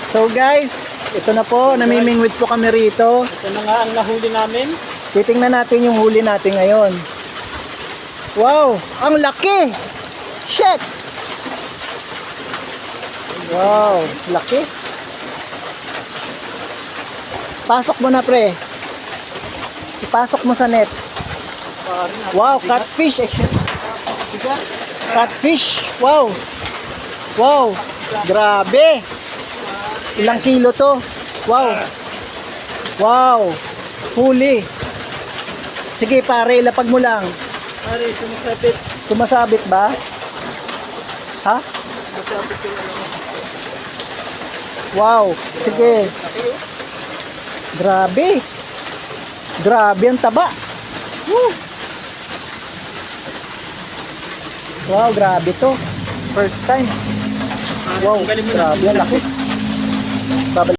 So guys, ito na po, namimingwit po kami rito. Ito na nga ang nahuli namin. Titingnan natin yung huli natin ngayon. Wow, ang laki! Shit! Wow, laki. Pasok mo na pre. Ipasok mo sa net. Wow, catfish. Catfish. Wow. Wow. Grabe. Ilang kilo to? Wow. Wow. Huli. Sige pare, ilapag mo lang. Pare, sumasabit. Sumasabit ba? Ha? Sumasabit yung ano. Wow. Sige. Grabe. Grabe ang taba. Woo. Wow, grabe to. First time. Wow, grabe ang laki. Babalik.